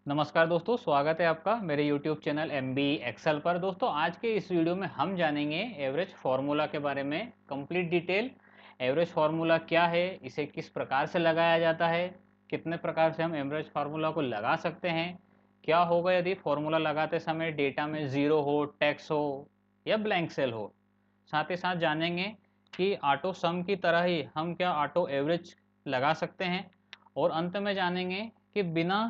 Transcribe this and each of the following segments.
नमस्कार दोस्तों, स्वागत है आपका मेरे YouTube चैनल MB एक्सेल पर। दोस्तों, आज के इस वीडियो में हम जानेंगे एवरेज फार्मूला के बारे में कंप्लीट डिटेल। एवरेज फार्मूला क्या है, इसे किस प्रकार से लगाया जाता है, कितने प्रकार से हम एवरेज फार्मूला को लगा सकते हैं, क्या होगा यदि फार्मूला लगाते समय डेटा में ज़ीरो हो, टेक्स्ट हो या ब्लैंक सेल हो। साथ ही साथ जानेंगे कि ऑटो सम की तरह ही हम क्या ऑटो एवरेज लगा सकते हैं, और अंत में जानेंगे कि बिना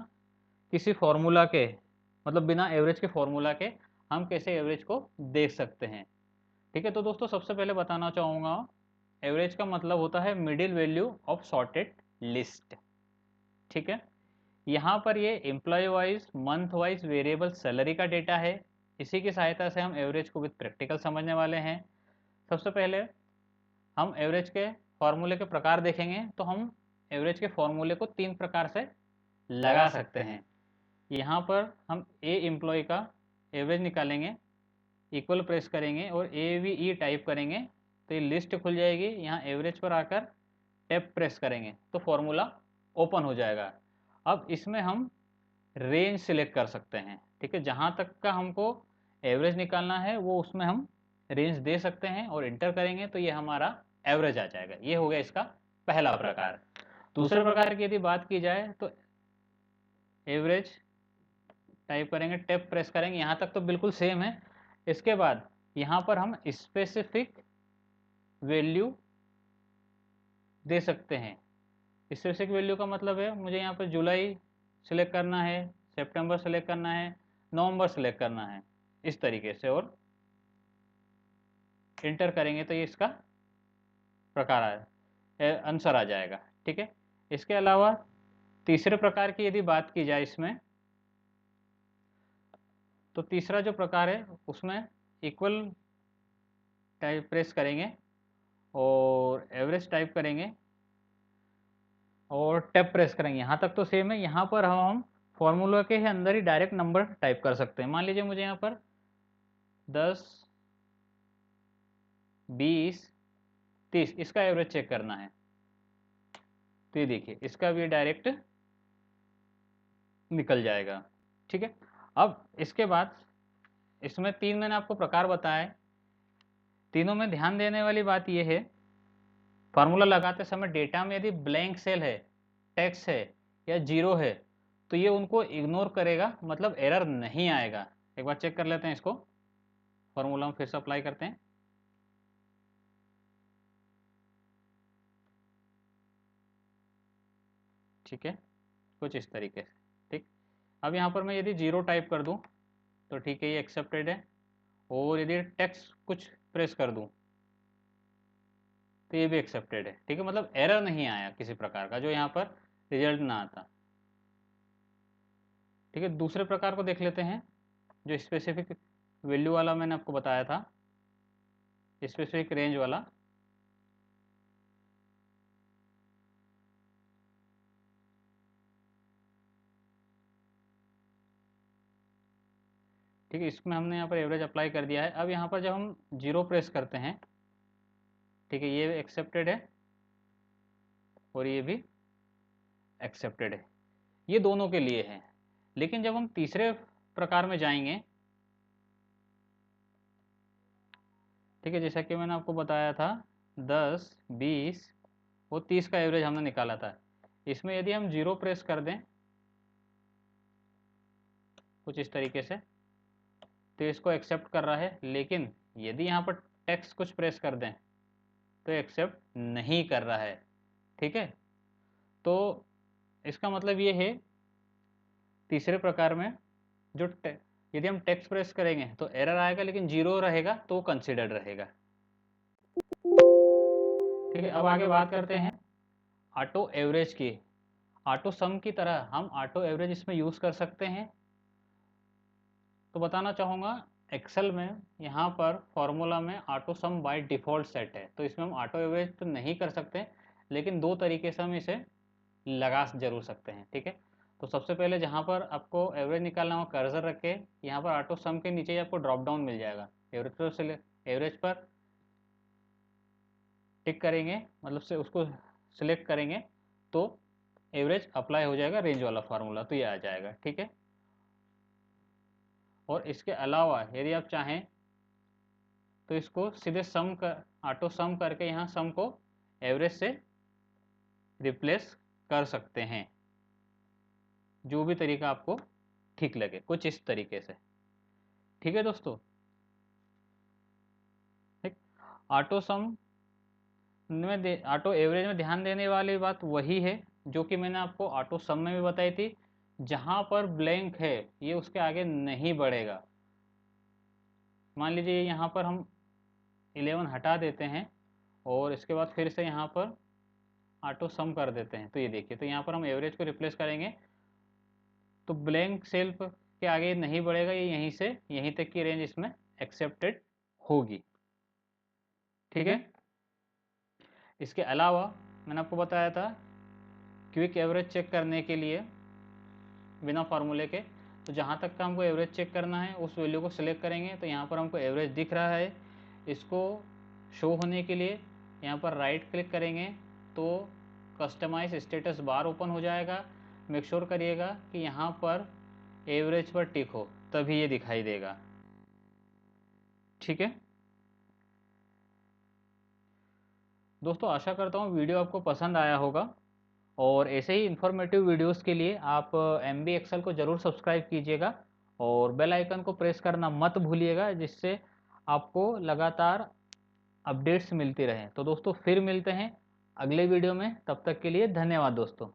किसी फॉर्मूला के मतलब बिना एवरेज के फॉर्मूला के हम कैसे एवरेज को देख सकते हैं। ठीक है, तो दोस्तों सबसे पहले बताना चाहूँगा, एवरेज का मतलब होता है middle value of sorted list. ठीक है, यहाँ पर ये employ wise, month wise variable salary का डेटा है। इसी की सहायता से हम एवरेज को विद प्रैक्टिकल समझने वाले हैं। सबसे पहले हम एवरेज के फॉर्मूले के प्रकार देखेंगे, तो हम एवरेज के फॉर्मूले को तीन प्रकार से लगा सकते हैं। यहाँ पर हम ए एम्प्लॉय का एवरेज निकालेंगे, इक्वल प्रेस करेंगे और AVE टाइप करेंगे तो ये लिस्ट खुल जाएगी। यहाँ एवरेज पर आकर टैब प्रेस करेंगे तो फॉर्मूला ओपन हो जाएगा। अब इसमें हम रेंज सिलेक्ट कर सकते हैं। ठीक है, जहाँ तक का हमको एवरेज निकालना है वो उसमें हम रेंज दे सकते हैं और इंटर करेंगे तो ये हमारा एवरेज आ जाएगा। ये हो गया इसका पहला प्रकार। दूसरे प्रकार की यदि बात की जाए तो एवरेज टाइप करेंगे, टैब प्रेस करेंगे, यहाँ तक तो बिल्कुल सेम है। इसके बाद यहाँ पर हम स्पेसिफिक वैल्यू दे सकते हैं। स्पेसिफिक वैल्यू का मतलब है मुझे यहाँ पर जुलाई सिलेक्ट करना है, सितंबर सिलेक्ट करना है, नवंबर सिलेक्ट करना है, इस तरीके से, और इंटर करेंगे तो ये इसका प्रकार आंसर आ जाएगा। ठीक है, इसके अलावा तीसरे प्रकार की यदि बात की जाए इसमें, तो तीसरा जो प्रकार है उसमें इक्वल टाइप प्रेस करेंगे और एवरेज टाइप करेंगे और टैब प्रेस करेंगे। यहाँ तक तो सेम है। यहाँ पर हम फॉर्मूला के ही अंदर ही डायरेक्ट नंबर टाइप कर सकते हैं। मान लीजिए मुझे यहाँ पर 10, 20, 30 इसका एवरेज चेक करना है, तो ये देखिए इसका भी डायरेक्ट निकल जाएगा। ठीक है, अब इसके बाद इसमें तीन मैंने आपको प्रकार बताए। तीनों में ध्यान देने वाली बात यह है, फार्मूला लगाते समय डेटा में यदि ब्लैंक सेल है, टेक्स्ट है या जीरो है तो ये उनको इग्नोर करेगा, मतलब एरर नहीं आएगा। एक बार चेक कर लेते हैं इसको, फार्मूला हम फिर से अप्लाई करते हैं। ठीक है, कुछ इस तरीके से। ठीक, अब यहाँ पर मैं यदि जीरो टाइप कर दूँ तो ठीक है, ये एक्सेप्टेड है। और यदि टेक्स्ट कुछ प्रेस कर दूँ तो ये भी एक्सेप्टेड है। ठीक है, मतलब एरर नहीं आया किसी प्रकार का जो यहाँ पर रिजल्ट ना आता। ठीक है, दूसरे प्रकार को देख लेते हैं, जो स्पेसिफिक वैल्यू वाला मैंने आपको बताया था, स्पेसिफिक रेंज वाला। ठीक है, इसमें हमने यहाँ पर एवरेज अप्लाई कर दिया है। अब यहाँ पर जब हम जीरो प्रेस करते हैं, ठीक है, ये एक्सेप्टेड है और ये भी एक्सेप्टेड है, ये दोनों के लिए है। लेकिन जब हम तीसरे प्रकार में जाएंगे, ठीक है, जैसा कि मैंने आपको बताया था 10, 20 और 30 का एवरेज हमने निकाला था। इसमें यदि हम जीरो प्रेस कर दें कुछ इस तरीके से तो इसको एक्सेप्ट कर रहा है, लेकिन यदि यहाँ पर टेक्स्ट कुछ प्रेस कर दें तो एक्सेप्ट नहीं कर रहा है। ठीक है, तो इसका मतलब ये है तीसरे प्रकार में जो यदि हम टेक्स्ट प्रेस करेंगे तो एरर आएगा, लेकिन जीरो रहेगा तो कंसिडर्ड रहेगा। ठीक है, अब आगे बात करते हैं ऑटो एवरेज की। ऑटो सम की तरह हम ऑटो एवरेज इसमें यूज़ कर सकते हैं। तो बताना चाहूँगा, एक्सेल में यहाँ पर फॉर्मूला में auto some by default set है, तो इसमें हम ऑटो एवरेज तो नहीं कर सकते, लेकिन दो तरीके से हम इसे लगा जरूर सकते हैं। ठीक है, तो सबसे पहले जहाँ पर आपको एवरेज निकालना हो, कर्सर रख के यहाँ पर ऑटो सम के नीचे आपको ड्रॉप डाउन मिल जाएगा। एवरेज पर टिक करेंगे, मतलब से उसको सिलेक्ट करेंगे तो एवरेज अप्लाई हो जाएगा, रेंज वाला फार्मूला तो ये आ जाएगा। ठीक है, और इसके अलावा यदि आप चाहें तो इसको सीधे ऑटो सम करके यहाँ सम को एवरेज से रिप्लेस कर सकते हैं। जो भी तरीका आपको ठीक लगे, कुछ इस तरीके से। ठीक है दोस्तों, ठीक। ऑटो सम में ऑटो एवरेज में ध्यान देने वाली बात वही है जो कि मैंने आपको ऑटो सम में भी बताई थी। जहाँ पर ब्लैंक है ये उसके आगे नहीं बढ़ेगा। मान लीजिए यहाँ पर हम 11 हटा देते हैं और इसके बाद फिर से यहाँ पर ऑटो सम कर देते हैं, तो ये देखिए, तो यहाँ पर हम एवरेज को रिप्लेस करेंगे तो ब्लैंक सेल के आगे नहीं बढ़ेगा, ये यहीं से यहीं तक की रेंज इसमें एक्सेप्टेड होगी। ठीक है। इसके अलावा मैंने आपको बताया था क्विक एवरेज चेक करने के लिए बिना फार्मूले के, तो जहाँ तक का हमको एवरेज चेक करना है उस वैल्यू को सिलेक्ट करेंगे तो यहाँ पर हमको एवरेज दिख रहा है। इसको शो होने के लिए यहाँ पर राइट क्लिक करेंगे तो कस्टमाइज स्टेटस बार ओपन हो जाएगा। मेक श्योर करिएगा कि यहाँ पर एवरेज पर टिक हो, तभी ये दिखाई देगा। ठीक है दोस्तों, आशा करता हूँ वीडियो आपको पसंद आया होगा और ऐसे ही इन्फॉर्मेटिव वीडियोस के लिए आप MB एक्सेल को ज़रूर सब्सक्राइब कीजिएगा और बेल आइकन को प्रेस करना मत भूलिएगा, जिससे आपको लगातार अपडेट्स मिलती रहें। तो दोस्तों फिर मिलते हैं अगले वीडियो में, तब तक के लिए धन्यवाद दोस्तों।